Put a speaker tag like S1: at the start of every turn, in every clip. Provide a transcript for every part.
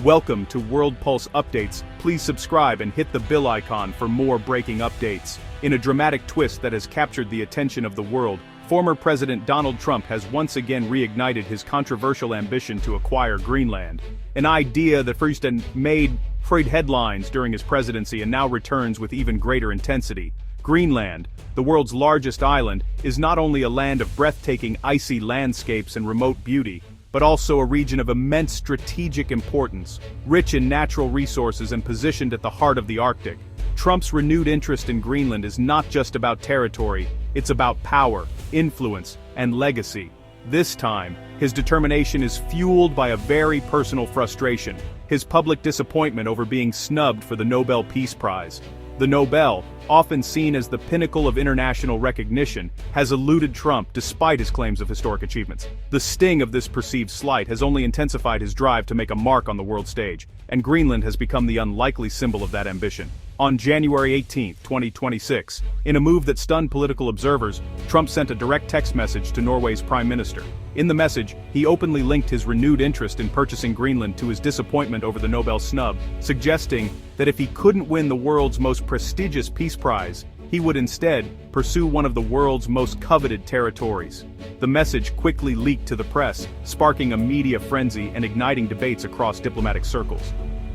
S1: Welcome to World Pulse Updates. Please subscribe and hit the bell icon for more breaking updates. In a dramatic twist that has captured the attention of the world, former President Donald Trump has once again reignited his controversial ambition to acquire Greenland. An idea that first made headlines during his presidency and now returns with even greater intensity. Greenland, the world's largest island, is not only a land of breathtaking icy landscapes and remote beauty, but also a region of immense strategic importance, rich in natural resources and positioned at the heart of the Arctic. Trump's renewed interest in Greenland is not just about territory, it's about power, influence, and legacy. This time, his determination is fueled by a very personal frustration, his public disappointment over being snubbed for the Nobel Peace Prize. The Nobel, often seen as the pinnacle of international recognition, has eluded Trump despite his claims of historic achievements. The sting of this perceived slight has only intensified his drive to make a mark on the world stage, and Greenland has become the unlikely symbol of that ambition. On January 18, 2026, in a move that stunned political observers, Trump sent a direct text message to Norway's Prime Minister. In the message, he openly linked his renewed interest in purchasing Greenland to his disappointment over the Nobel snub, suggesting that if he couldn't win the world's most prestigious peace prize, he would instead pursue one of the world's most coveted territories. The message quickly leaked to the press, sparking a media frenzy and igniting debates across diplomatic circles.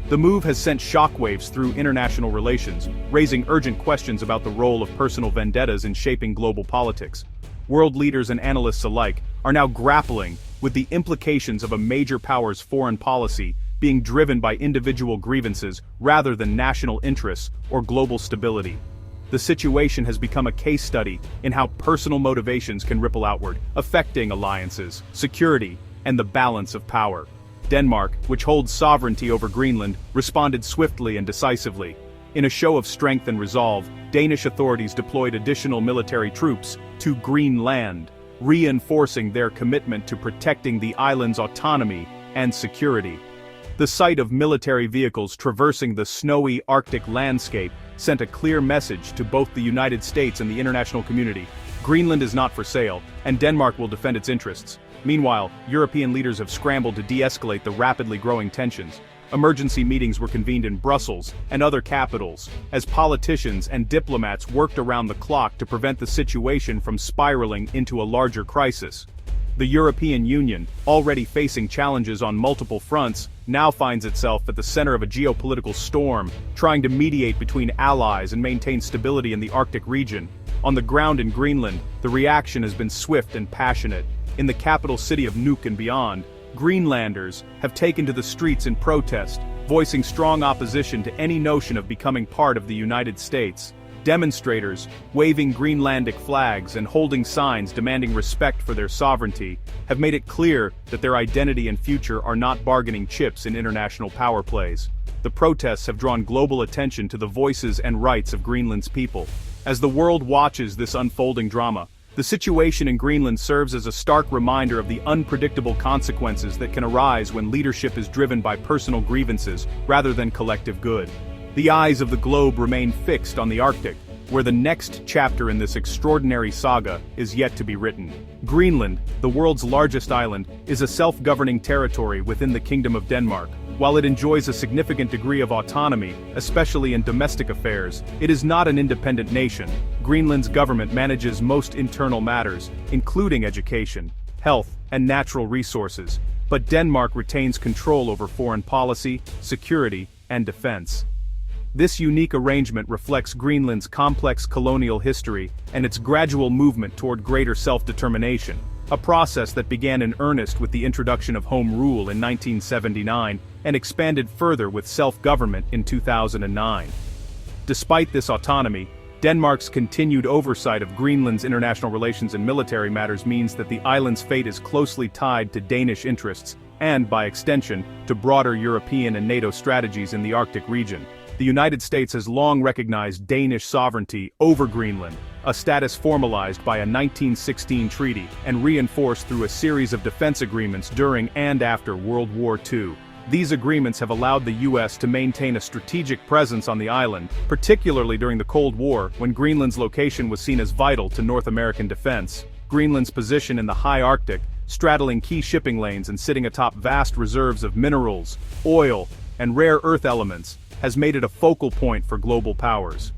S1: The move has sent shockwaves through international relations, raising urgent questions about the role of personal vendettas in shaping global politics. World leaders and analysts alike are now grappling with the implications of a major power's foreign policy being driven by individual grievances rather than national interests or global stability. The situation has become a case study in how personal motivations can ripple outward, affecting alliances, security, and the balance of power. Denmark, which holds sovereignty over Greenland, responded swiftly and decisively. In a show of strength and resolve, Danish authorities deployed additional military troops to Greenland, reinforcing their commitment to protecting the island's autonomy and security. The sight of military vehicles traversing the snowy Arctic landscape sent a clear message to both the United States and the international community. Greenland is not for sale, and Denmark will defend its interests. Meanwhile, European leaders have scrambled to de-escalate the rapidly growing tensions. Emergency meetings were convened in Brussels and other capitals, as politicians and diplomats worked around the clock to prevent the situation from spiraling into a larger crisis. The European Union, already facing challenges on multiple fronts, now finds itself at the center of a geopolitical storm, trying to mediate between allies and maintain stability in the Arctic region. On the ground in Greenland, the reaction has been swift and passionate. In the capital city of Nuuk and beyond, Greenlanders have taken to the streets in protest, voicing strong opposition to any notion of becoming part of the United States. Demonstrators, waving Greenlandic flags and holding signs demanding respect for their sovereignty, have made it clear that their identity and future are not bargaining chips in international power plays. The protests have drawn global attention to the voices and rights of Greenland's people. As the world watches this unfolding drama, the situation in Greenland serves as a stark reminder of the unpredictable consequences that can arise when leadership is driven by personal grievances rather than collective good. The eyes of the globe remain fixed on the Arctic, where the next chapter in this extraordinary saga is yet to be written. Greenland, the world's largest island, is a self-governing territory within the Kingdom of Denmark. While it enjoys a significant degree of autonomy, especially in domestic affairs, it is not an independent nation. Greenland's government manages most internal matters, including education, health, and natural resources, but Denmark retains control over foreign policy, security, and defense. This unique arrangement reflects Greenland's complex colonial history and its gradual movement toward greater self-determination, a process that began in earnest with the introduction of Home Rule in 1979 and expanded further with self-government in 2009. Despite this autonomy, Denmark's continued oversight of Greenland's international relations and military matters means that the island's fate is closely tied to Danish interests and, by extension, to broader European and NATO strategies in the Arctic region. The United States has long recognized Danish sovereignty over Greenland, a status formalized by a 1916 treaty and reinforced through a series of defense agreements during and after World War II. These agreements have allowed the U.S. to maintain a strategic presence on the island, particularly during the Cold War, when Greenland's location was seen as vital to North American defense. Greenland's position in the high Arctic, straddling key shipping lanes and sitting atop vast reserves of minerals, oil, and rare earth elements, has made it a focal point for global powers.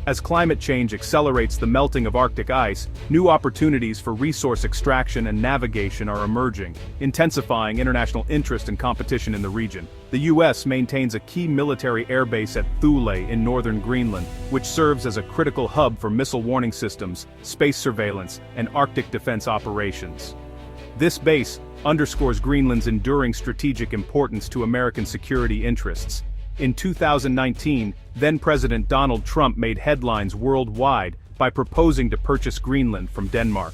S1: As climate change accelerates the melting of Arctic ice, new opportunities for resource extraction and navigation are emerging, intensifying international interest and competition in the region. The U.S. maintains a key military airbase at Thule in northern Greenland, which serves as a critical hub for missile warning systems, space surveillance, and Arctic defense operations. This base underscores Greenland's enduring strategic importance to American security interests. In 2019, then-President Donald Trump made headlines worldwide by proposing to purchase Greenland from Denmark.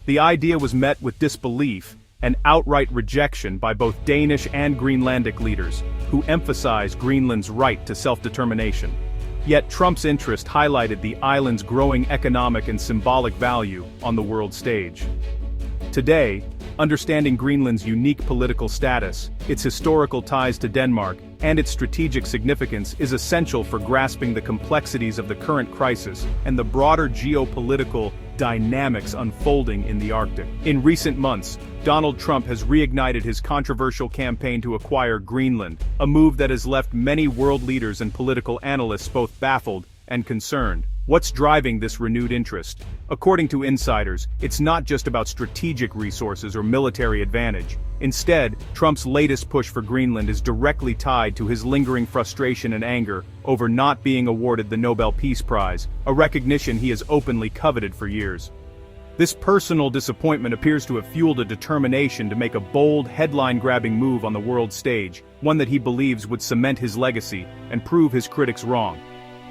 S1: The idea was met with disbelief and outright rejection by both Danish and Greenlandic leaders, who emphasized Greenland's right to self-determination. Yet Trump's interest highlighted the island's growing economic and symbolic value on the world stage. Today, understanding Greenland's unique political status, its historical ties to Denmark, and its strategic significance is essential for grasping the complexities of the current crisis and the broader geopolitical dynamics unfolding in the Arctic. In recent months, Donald Trump has reignited his controversial campaign to acquire Greenland, a move that has left many world leaders and political analysts both baffled and concerned. What's driving this renewed interest? According to insiders, it's not just about strategic resources or military advantage. Instead, Trump's latest push for Greenland is directly tied to his lingering frustration and anger over not being awarded the Nobel Peace Prize, a recognition he has openly coveted for years. This personal disappointment appears to have fueled a determination to make a bold, headline-grabbing move on the world stage, one that he believes would cement his legacy and prove his critics wrong.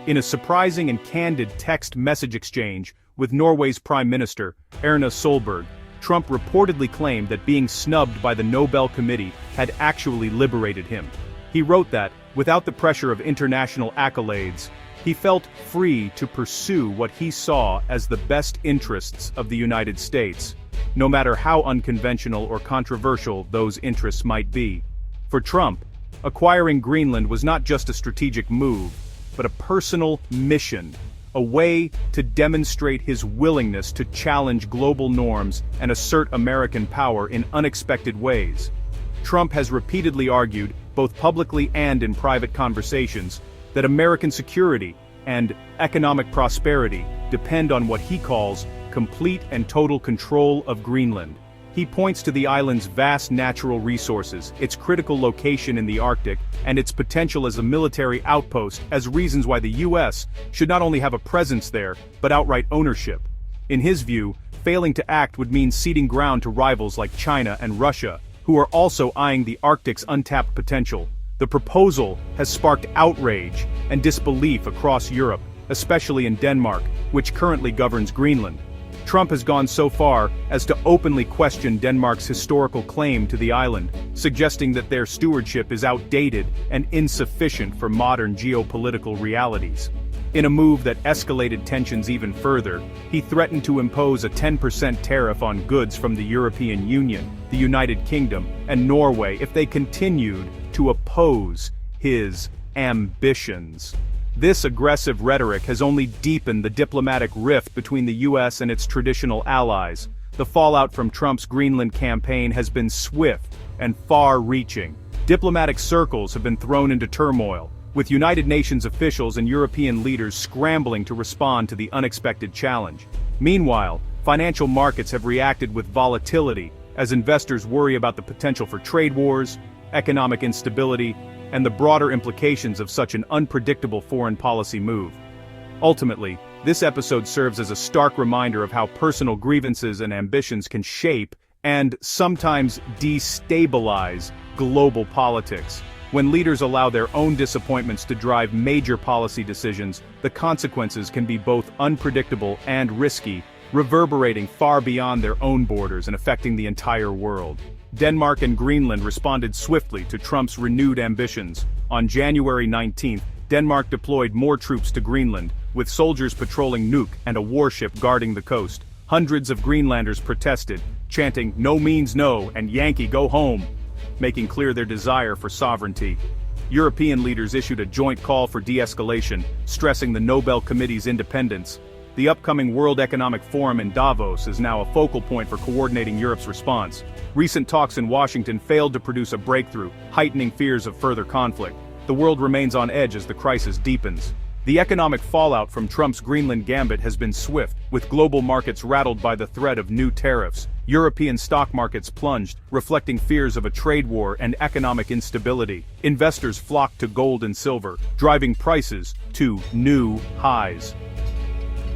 S1: In a surprising and candid text message exchange with Norway's Prime Minister, Erna Solberg, Trump reportedly claimed that being snubbed by the Nobel Committee had actually liberated him. He wrote that, without the pressure of international accolades, he felt free to pursue what he saw as the best interests of the United States, no matter how unconventional or controversial those interests might be. For Trump, acquiring Greenland was not just a strategic move, but a personal mission, a way to demonstrate his willingness to challenge global norms and assert American power in unexpected ways. Trump has repeatedly argued, both publicly and in private conversations, that American security and economic prosperity depend on what he calls complete and total control of Greenland. He points to the island's vast natural resources, its critical location in the Arctic, and its potential as a military outpost as reasons why the U.S. should not only have a presence there, but outright ownership. In his view, failing to act would mean ceding ground to rivals like China and Russia, who are also eyeing the Arctic's untapped potential. The proposal has sparked outrage and disbelief across Europe, especially in Denmark, which currently governs Greenland. Trump has gone so far as to openly question Denmark's historical claim to the island, suggesting that their stewardship is outdated and insufficient for modern geopolitical realities. In a move that escalated tensions even further, he threatened to impose a 10% tariff on goods from the European Union, the United Kingdom, and Norway if they continued to oppose his ambitions. This aggressive rhetoric has only deepened the diplomatic rift between the U.S. and its traditional allies. The fallout from Trump's Greenland campaign has been swift and far-reaching. Diplomatic circles have been thrown into turmoil, with United Nations officials and European leaders scrambling to respond to the unexpected challenge. Meanwhile, financial markets have reacted with volatility as investors worry about the potential for trade wars, economic instability, and the broader implications of such an unpredictable foreign policy move. Ultimately, this episode serves as a stark reminder of how personal grievances and ambitions can shape and sometimes destabilize global politics. When leaders allow their own disappointments to drive major policy decisions, the consequences can be both unpredictable and risky, reverberating far beyond their own borders and affecting the entire world. Denmark and Greenland responded swiftly to Trump's renewed ambitions. On January 19, Denmark deployed more troops to Greenland, with soldiers patrolling Nuuk and a warship guarding the coast. Hundreds of Greenlanders protested, chanting "No means no" and "Yankee go home," making clear their desire for sovereignty. European leaders issued a joint call for de-escalation, stressing the Nobel Committee's independence. The upcoming World Economic Forum in Davos is now a focal point for coordinating Europe's response. Recent talks in Washington failed to produce a breakthrough, heightening fears of further conflict. the world remains on edge as the crisis deepens. The economic fallout from Trump's Greenland gambit has been swift, with global markets rattled by the threat of new tariffs. European stock markets plunged, reflecting fears of a trade war and economic instability. Investors flocked to gold and silver, driving prices to new highs.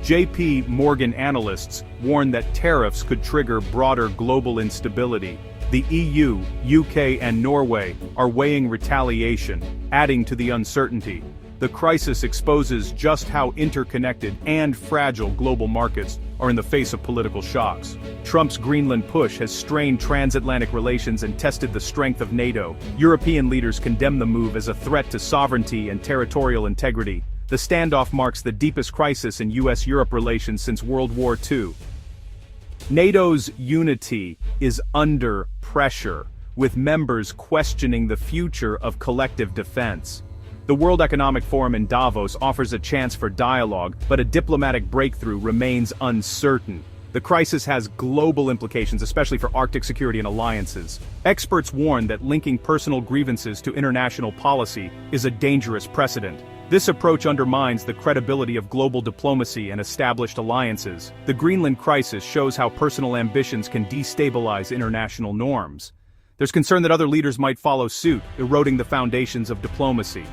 S1: J.P. Morgan analysts warn that tariffs could trigger broader global instability. The EU, UK, and Norway are weighing retaliation, adding to the uncertainty. The crisis exposes just how interconnected and fragile global markets are in the face of political shocks. Trump's Greenland push has strained transatlantic relations and tested the strength of NATO. European leaders condemn the move as a threat to sovereignty and territorial integrity. The standoff marks the deepest crisis in US-Europe relations since World War II. NATO's unity is under pressure, with members questioning the future of collective defense. The World Economic Forum in Davos offers a chance for dialogue, but a diplomatic breakthrough remains uncertain. The crisis has global implications, especially for Arctic security and alliances. Experts warn that linking personal grievances to international policy is a dangerous precedent. This approach undermines the credibility of global diplomacy and established alliances. The Greenland crisis shows how personal ambitions can destabilize international norms. There's concern that other leaders might follow suit, eroding the foundations of diplomacy.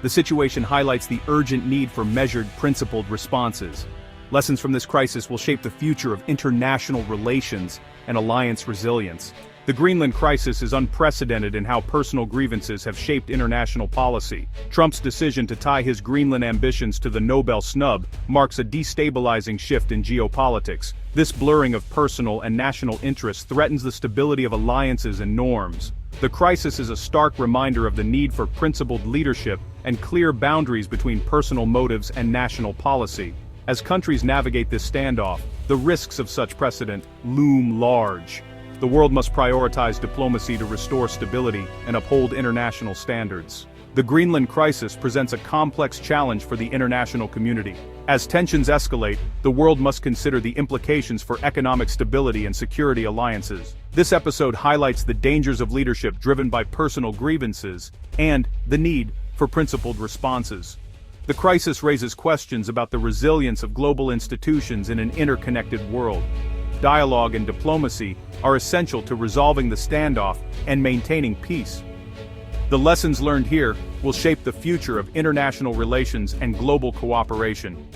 S1: The situation highlights the urgent need for measured, principled responses. Lessons from this crisis will shape the future of international relations and alliance resilience. The Greenland crisis is unprecedented in how personal grievances have shaped international policy. Trump's decision to tie his Greenland ambitions to the Nobel Snub marks a destabilizing shift in geopolitics. This blurring of personal and national interests threatens the stability of alliances and norms. The crisis is a stark reminder of the need for principled leadership and clear boundaries between personal motives and national policy. As countries navigate this standoff, the risks of such precedent loom large. The world must prioritize diplomacy to restore stability and uphold international standards. The Greenland crisis presents a complex challenge for the international community. As tensions escalate, the world must consider the implications for economic stability and security alliances. This episode highlights the dangers of leadership driven by personal grievances and the need for principled responses. The crisis raises questions about the resilience of global institutions in an interconnected world. Dialogue and diplomacy are essential to resolving the standoff and maintaining peace. The lessons learned here will shape the future of international relations and global cooperation.